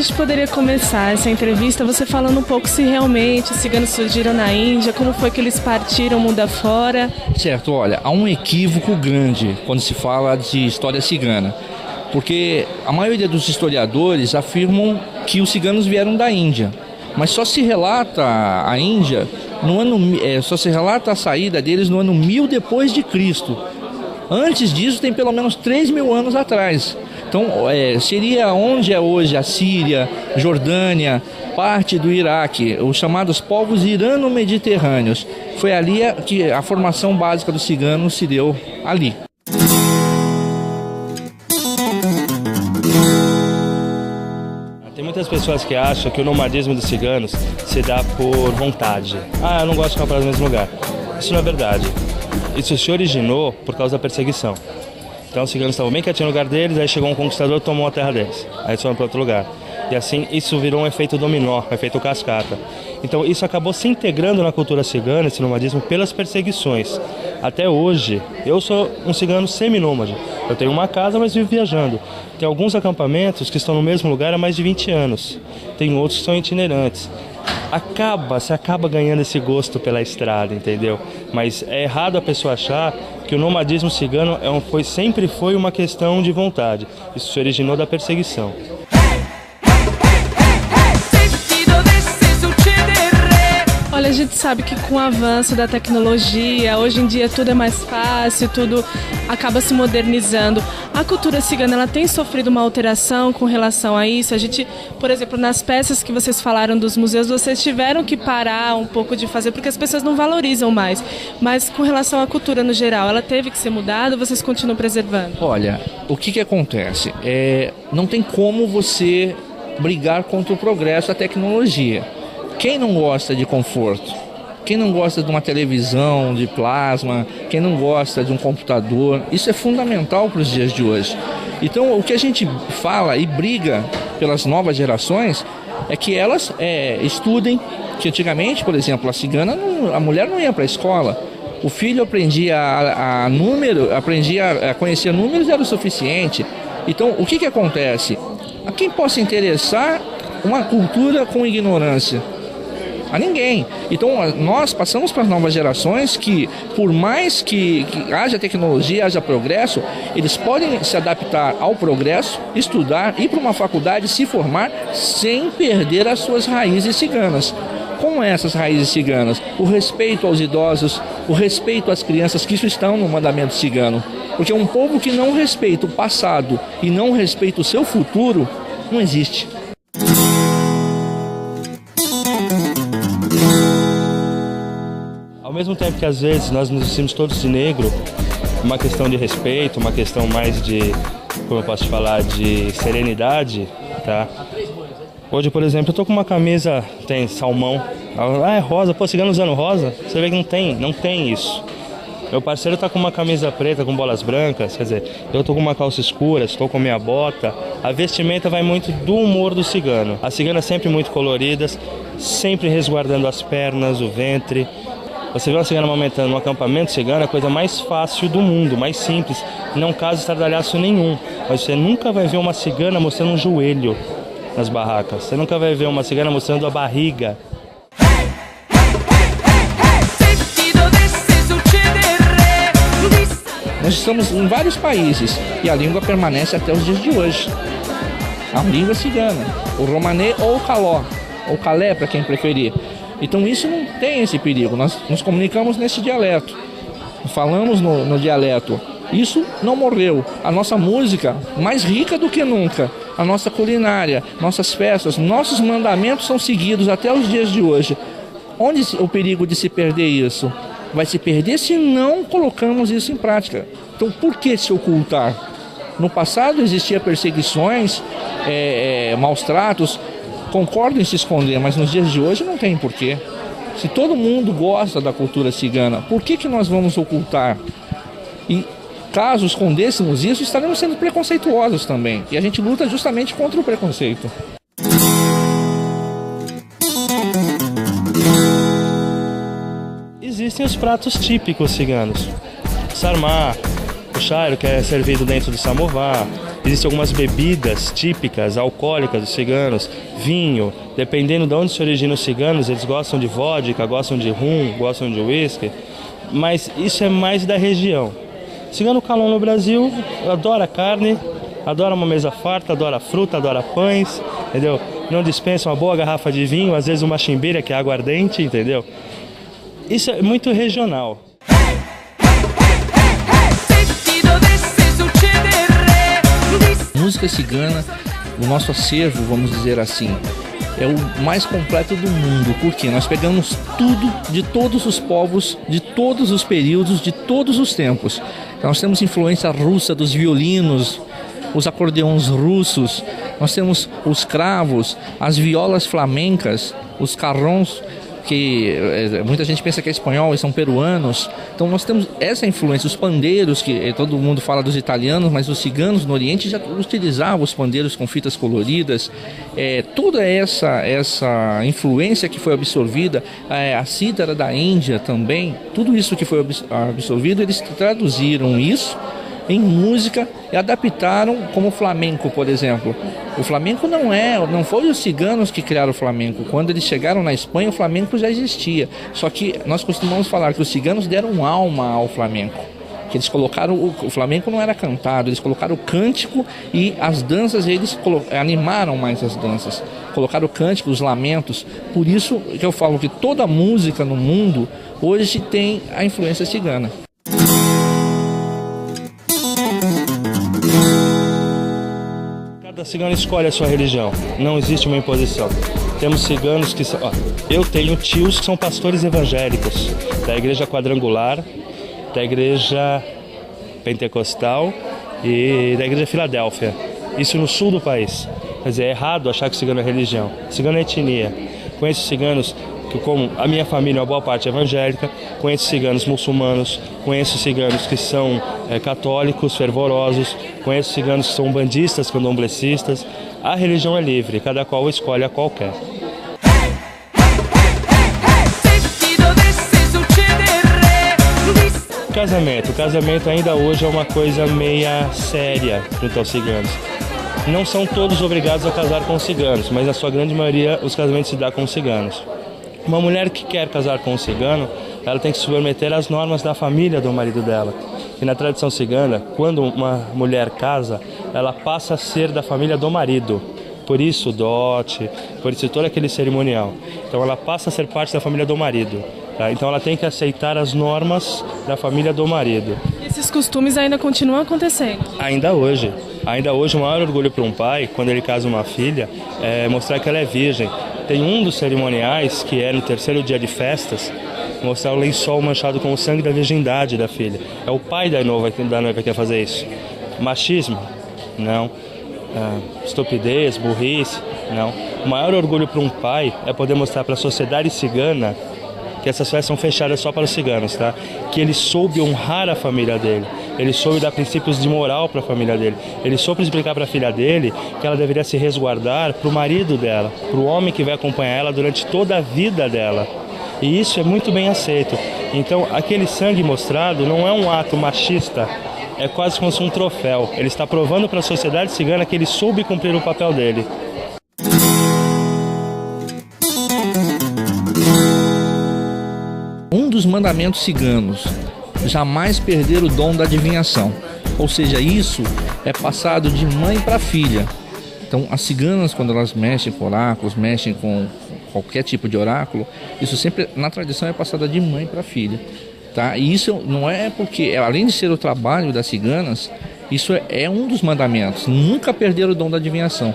gente poderia começar essa entrevista você falando um pouco se realmente os ciganos surgiram na Índia, como foi que eles partiram mundo afora? Certo, olha, há um equívoco grande quando se fala de história cigana, porque a maioria dos historiadores afirmam que os ciganos vieram da Índia, mas só se relata a Índia só se relata a saída deles no ano 1000 depois de Cristo. Antes disso tem pelo menos 3.000 anos atrás. Então seria onde é hoje a Síria, Jordânia, parte do Iraque, os chamados povos irano-mediterrâneos. Foi ali que a formação básica dos ciganos se deu ali. Tem muitas pessoas que acham que o nomadismo dos ciganos se dá por vontade. Eu não gosto de ficar parado no mesmo lugar. Isso não é verdade. Isso se originou por causa da perseguição. Então os ciganos estavam bem quietinhos no lugar deles, aí chegou um conquistador e tomou a terra deles. Aí eles foram para outro lugar. E assim, isso virou um efeito dominó, um efeito cascata. Então isso acabou se integrando na cultura cigana, esse nomadismo, pelas perseguições. Até hoje, eu sou um cigano seminômade. Eu tenho uma casa, mas vivo viajando. Tem alguns acampamentos que estão no mesmo lugar há mais de 20 anos. Tem outros que são itinerantes. Você acaba ganhando esse gosto pela estrada, entendeu? Mas é errado a pessoa achar que o nomadismo cigano sempre foi uma questão de vontade. Isso se originou da perseguição. Olha, a gente sabe que com o avanço da tecnologia, hoje em dia tudo é mais fácil, tudo acaba se modernizando. A cultura cigana, ela tem sofrido uma alteração com relação a isso? A gente, por exemplo, nas peças que vocês falaram dos museus, vocês tiveram que parar um pouco de fazer, porque as pessoas não valorizam mais. Mas com relação à cultura no geral, ela teve que ser mudada ou vocês continuam preservando? Olha, o que acontece? Não tem como você brigar contra o progresso da tecnologia. Quem não gosta de conforto? Quem não gosta de uma televisão de plasma? Quem não gosta de um computador? Isso é fundamental para os dias de hoje. Então, o que a gente fala e briga pelas novas gerações é que elas estudem, que antigamente, por exemplo, a mulher não ia para a escola. O filho aprendia a conhecer números, era o suficiente. Então, o que acontece? A quem possa interessar uma cultura com ignorância? A ninguém. Então nós passamos para as novas gerações que, por mais que haja tecnologia, haja progresso, eles podem se adaptar ao progresso, estudar, ir para uma faculdade, se formar, sem perder as suas raízes ciganas. Como essas raízes ciganas? O respeito aos idosos, o respeito às crianças, que isso estão no mandamento cigano. Porque um povo que não respeita o passado e não respeita o seu futuro, não existe. Ao mesmo tempo que às vezes nós nos vestimos todos de negro, uma questão de respeito, uma questão mais de, como eu posso falar, de serenidade, tá? Hoje, por exemplo, eu tô com uma camisa, tem salmão, é rosa, cigano usando rosa, você vê que não tem isso. Meu parceiro tá com uma camisa preta com bolas brancas, quer dizer, eu tô com uma calça escura, estou com minha bota. A vestimenta vai muito do humor do cigano. As ciganas sempre muito coloridas, sempre resguardando as pernas, o ventre. Você vê uma cigana amamentando no acampamento cigano, é a coisa mais fácil do mundo, mais simples, não causa estardalhaço nenhum. Mas você nunca vai ver uma cigana mostrando um joelho nas barracas, você nunca vai ver uma cigana mostrando a barriga. Nós estamos em vários países e a língua permanece até os dias de hoje. A língua cigana, o romanê ou o caló, ou calé para quem preferir. Então isso não tem esse perigo, nós nos comunicamos nesse dialeto, falamos no dialeto. Isso não morreu. A nossa música, mais rica do que nunca, a nossa culinária, nossas festas, nossos mandamentos são seguidos até os dias de hoje. Onde o perigo de se perder isso? Vai se perder se não colocamos isso em prática. Então por que se ocultar? No passado existiam perseguições, maus tratos, concordo em se esconder, mas nos dias de hoje não tem porquê. Se todo mundo gosta da cultura cigana, por que nós vamos ocultar? E caso escondêssemos isso, estaremos sendo preconceituosos também. E a gente luta justamente contra o preconceito. Existem os pratos típicos ciganos. Sarmá, o chairo, que é servido dentro do samovar, Existem algumas bebidas típicas, alcoólicas dos ciganos, vinho. Dependendo de onde se originam os ciganos, eles gostam de vodka, gostam de rum, gostam de uísque. Mas isso é mais da região. Cigano Calon no Brasil adora carne, adora uma mesa farta, adora fruta, adora pães, entendeu? Não dispensa uma boa garrafa de vinho, às vezes uma chimbeira, que é aguardente, entendeu? Isso é muito regional. Música cigana, o nosso acervo, vamos dizer assim, é o mais completo do mundo, porque nós pegamos tudo de todos os povos, de todos os períodos, de todos os tempos. Então, nós temos influência russa dos violinos, os acordeões russos, nós temos os cravos, as violas flamencas, os carrons, que muita gente pensa que é espanhol e são peruanos. Então nós temos essa influência, os pandeiros, que todo mundo fala dos italianos, mas os ciganos no Oriente já utilizavam os pandeiros com fitas coloridas. Toda essa influência que foi absorvida, a cítara da Índia também, tudo isso que foi absorvido, eles traduziram isso em música e adaptaram, como o flamenco, por exemplo. O flamenco não foi os ciganos que criaram o flamenco. Quando eles chegaram na Espanha, o flamenco já existia. Só que nós costumamos falar que os ciganos deram alma ao flamenco. Que eles colocaram, o flamenco não era cantado, eles colocaram o cântico e as danças, eles animaram mais as danças. Colocaram o cântico, os lamentos. Por isso que eu falo que toda música no mundo hoje tem a influência cigana. Cada cigano escolhe a sua religião, não existe uma imposição. Temos ciganos que são... eu tenho tios que são pastores evangélicos, da igreja quadrangular, da igreja pentecostal e da igreja Filadélfia. Isso no sul do país. Quer dizer, é errado achar que cigano é religião. Cigano é etnia. Conheço ciganos que, como a minha família, uma boa parte é evangélica, conheço ciganos muçulmanos, conheço ciganos que são católicos, fervorosos, conheço ciganos que são bandistas, candomblecistas. A religião é livre, cada qual escolhe a qualquer. O casamento ainda hoje é uma coisa meia séria junto aos ciganos. Não são todos obrigados a casar com ciganos, mas na sua grande maioria os casamentos se dão com ciganos. Uma mulher que quer casar com um cigano, ela tem que se submeter às normas da família do marido dela. E na tradição cigana, quando uma mulher casa, ela passa a ser da família do marido. Por isso o dote, por isso todo aquele cerimonial. Então ela passa a ser parte da família do marido. Tá? Então ela tem que aceitar as normas da família do marido. E esses costumes ainda continuam acontecendo? Ainda hoje. Ainda hoje o maior orgulho para um pai, quando ele casa uma filha, é mostrar que ela é virgem. Tem um dos cerimoniais, que é no terceiro dia de festas, mostrar o lençol manchado com o sangue da virgindade da filha. É o pai da noiva que quer fazer isso. Machismo? Não. Estupidez, burrice? Não. O maior orgulho para um pai é poder mostrar para a sociedade cigana que essas festas são fechadas só para os ciganos, tá? Que ele soube honrar a família dele, ele soube dar princípios de moral para a família dele, ele soube explicar para a filha dele que ela deveria se resguardar para o marido dela, para o homem que vai acompanhar ela durante toda a vida dela. E isso é muito bem aceito. Então, aquele sangue mostrado não é um ato machista, é quase como se um troféu. Ele está provando para a sociedade cigana que ele soube cumprir o papel dele. Um dos mandamentos ciganos, jamais perder o dom da adivinhação. Ou seja, isso é passado de mãe para filha. Então, as ciganas, quando elas mexem com oráculos, mexem com qualquer tipo de oráculo, isso sempre, na tradição, é passado de mãe para filha. Tá? E isso não é porque, além de ser o trabalho das ciganas, isso é um dos mandamentos. Nunca perder o dom da adivinhação.